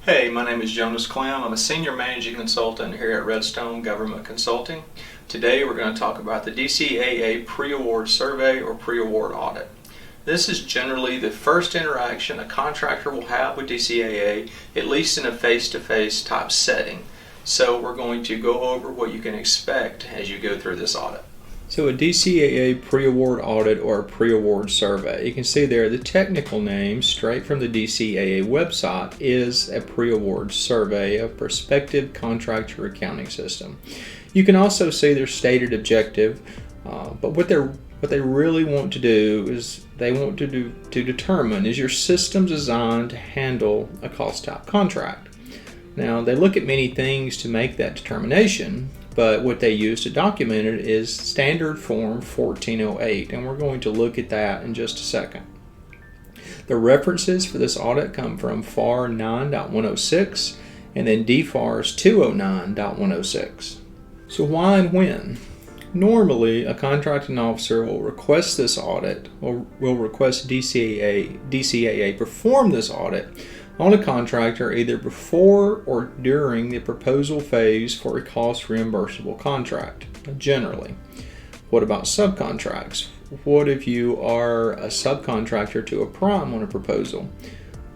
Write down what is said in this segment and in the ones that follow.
Hey, my name is Jonas Clem. I'm a Senior Managing Consultant here at Redstone Government Consulting. Today we're going to talk about the DCAA Pre-Award Survey or Pre-Award Audit. This is generally the first interaction a contractor will have with DCAA, at least in a face-to-face type setting. So we're going to go over what you can expect as you go through this audit. So a DCAA pre-award audit or a pre-award survey. You can see there the technical name straight from the DCAA website is a pre-award survey of Prospective Contractor Accounting System. You can also see their stated objective, but what they really want to do is they want to determine, is your system designed to handle a cost type contract? Now they look at many things to make that determination, but what they use to document it is standard form 1408, and we're going to look at that in just a second. The references for this audit come from FAR 9.106 and then DFARS 209.106. So why and when? Normally, a contracting officer will request this audit or will request DCAA perform this audit on a contractor either before or during the proposal phase for a cost-reimbursable contract, generally. What about subcontracts? What if you are a subcontractor to a prime on a proposal?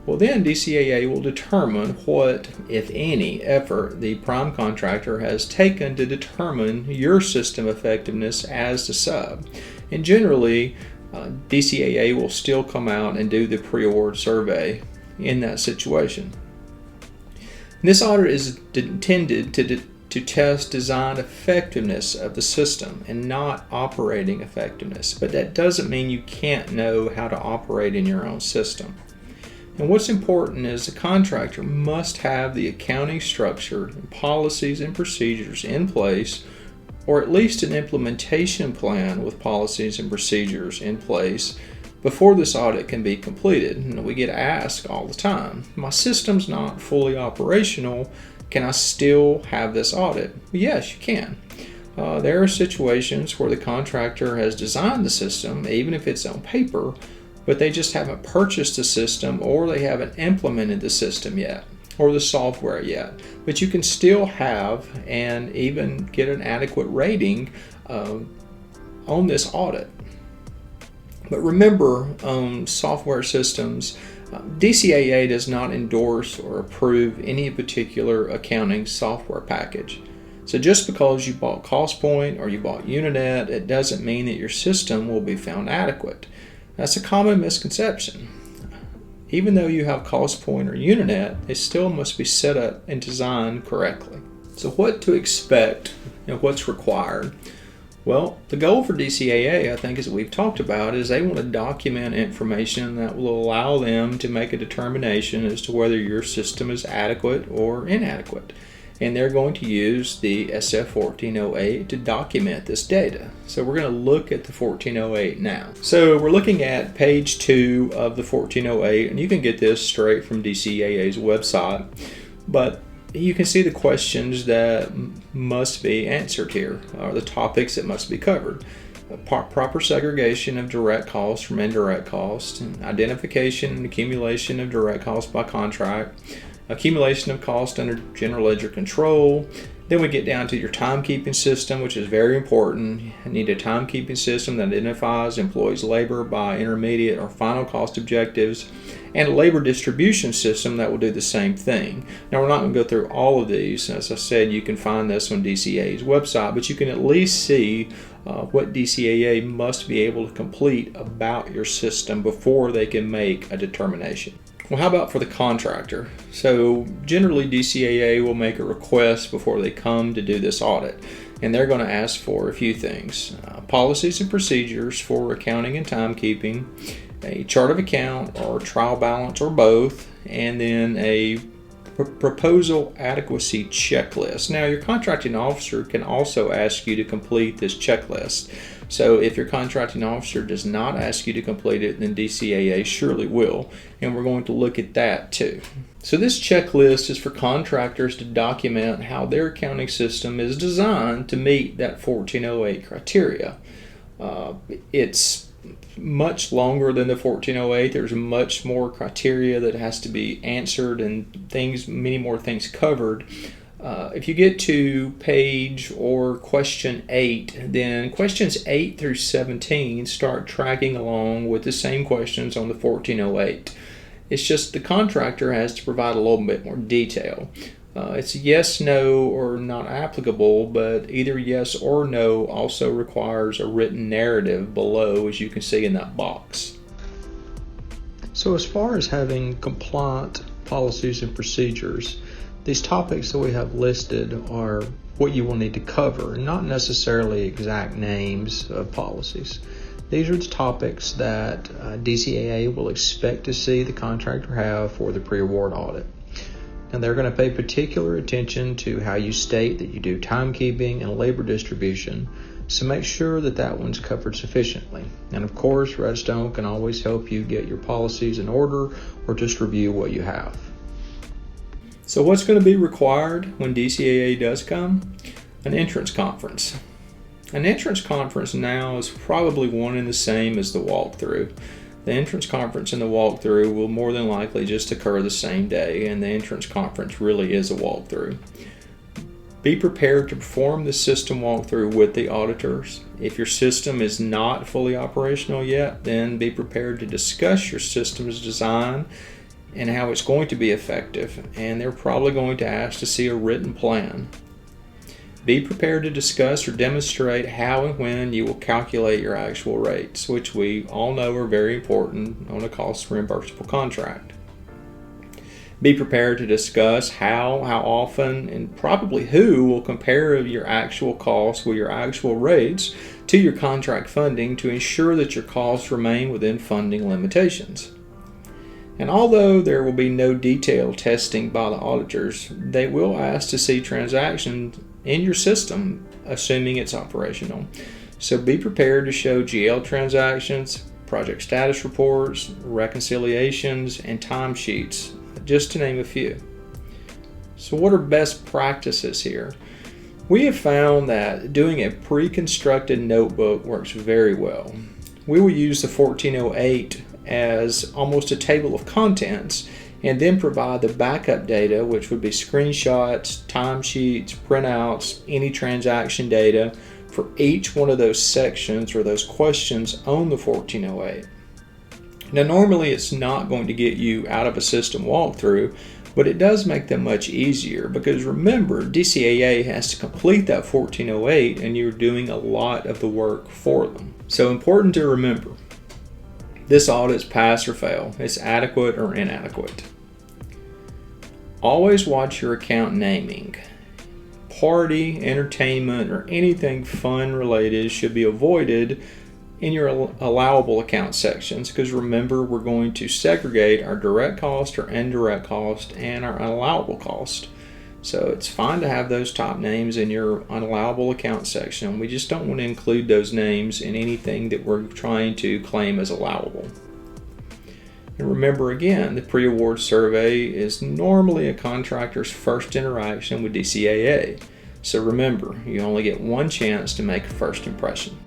Well, then DCAA will determine what, if any, effort the prime contractor has taken to determine your system effectiveness as the sub. And generally, DCAA will still come out and do the pre-award survey in that situation. This audit is intended to test design effectiveness of the system and not operating effectiveness, but that doesn't mean you can't know how to operate in your own system. And what's important is the contractor must have the accounting structure and policies and procedures in place, or at least an implementation plan with policies and procedures in place before this audit can be completed. And we get asked all the time, my system's not fully operational, can I still have this audit? Yes, you can. There are situations where the contractor has designed the system, even if it's on paper, but they just haven't purchased the system or they haven't implemented the system yet or the software yet. But you can still have and even get an adequate rating on this audit. But remember, on software systems, DCAA does not endorse or approve any particular accounting software package. So just because you bought Costpoint or you bought Unanet, it doesn't mean that your system will be found adequate. That's a common misconception. Even though you have Costpoint or Unanet, they still must be set up and designed correctly. So what to expect and what's required? Well, the goal for DCAA, I think, as we've talked about, is they want to document information that will allow them to make a determination as to whether your system is adequate or inadequate. And they're going to use the SF-1408 to document this data. So we're going to look at the 1408 now. So we're looking at page 2 of the 1408, and you can get this straight from DCAA's website. But you can see the questions that must be answered here, or the topics that must be covered. Proper segregation of direct costs from indirect costs, identification and accumulation of direct costs by contract, accumulation of costs under general ledger control. Then we get down to your timekeeping system, which is very important. You need a timekeeping system that identifies employees' labor by intermediate or final cost objectives, and a labor distribution system that will do the same thing. Now, we're not going to go through all of these. As I said, you can find this on DCAA's website, but you can at least see what DCAA must be able to complete about your system before they can make a determination. Well, how about for the contractor? So generally DCAA will make a request before they come to do this audit, and they're going to ask for a few things. Policies and procedures for accounting and timekeeping, a chart of account or trial balance or both, and then a proposal adequacy checklist. Now, your contracting officer can also ask you to complete this checklist. So if your contracting officer does not ask you to complete it, then DCAA surely will, and we're going to look at that too. So this checklist is for contractors to document how their accounting system is designed to meet that 1408 criteria. It's much longer than the 1408. There's much more criteria that has to be answered and many more things covered. If you get to page or question 8, then questions 8 through 17 start tracking along with the same questions on the 1408. It's just the contractor has to provide a little bit more detail. It's yes, no, or not applicable, but either yes or no also requires a written narrative below, as you can see in that box. So as far as having compliant policies and procedures, these topics that we have listed are what you will need to cover, not necessarily exact names of policies. These are the topics that DCAA will expect to see the contractor have for the pre-award audit. And they're going to pay particular attention to how you state that you do timekeeping and labor distribution, so make sure that that one's covered sufficiently. And of course, Redstone can always help you get your policies in order or just review what you have. So what's going to be required when DCAA does come? An entrance conference. An entrance conference now is probably one and the same as the walkthrough. The entrance conference and the walkthrough will more than likely just occur the same day, and the entrance conference really is a walkthrough. Be prepared to perform the system walkthrough with the auditors. If your system is not fully operational yet, then be prepared to discuss your system's design and how it's going to be effective, and they're probably going to ask to see a written plan. Be prepared to discuss or demonstrate how and when you will calculate your actual rates, which we all know are very important on a cost-reimbursable contract. Be prepared to discuss how often, and probably who will compare your actual costs with your actual rates to your contract funding to ensure that your costs remain within funding limitations. And although there will be no detailed testing by the auditors, they will ask to see transactions in your system, assuming it's operational. So be prepared to show GL transactions, project status reports, reconciliations, and timesheets, just to name a few. So what are best practices here? We have found that doing a pre-constructed notebook works very well. We will use the 1408 as almost a table of contents and then provide the backup data, which would be screenshots, timesheets, printouts, any transaction data for each one of those sections or those questions on the 1408. Now normally it's not going to get you out of a system walkthrough, but it does make them much easier because remember, DCAA has to complete that 1408 and you're doing a lot of the work for them. So important to remember, this audit's pass or fail. It's adequate or inadequate. Always watch your account naming. Party, entertainment, or anything fun related should be avoided in your allowable account sections because remember, we're going to segregate our direct cost or indirect cost and our unallowable cost. So it's fine to have those top names in your unallowable account section. We just don't want to include those names in anything that we're trying to claim as allowable. And remember again, the pre-award survey is normally a contractor's first interaction with DCAA. So remember, you only get one chance to make a first impression.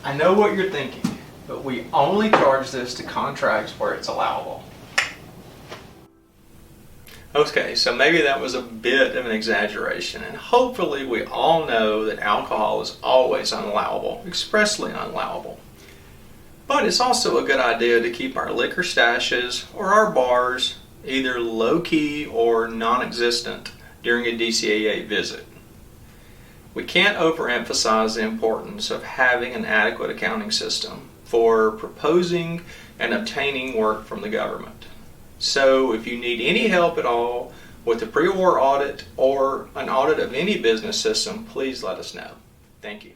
I know what you're thinking, but we only charge this to contracts where it's allowable. Okay, so maybe that was a bit of an exaggeration, and hopefully we all know that alcohol is always unallowable, expressly unallowable. But it's also a good idea to keep our liquor stashes or our bars either low-key or non-existent during a DCAA visit. We can't overemphasize the importance of having an adequate accounting system for proposing and obtaining work from the government. So if you need any help at all with the pre-award audit or an audit of any business system, please let us know. Thank you.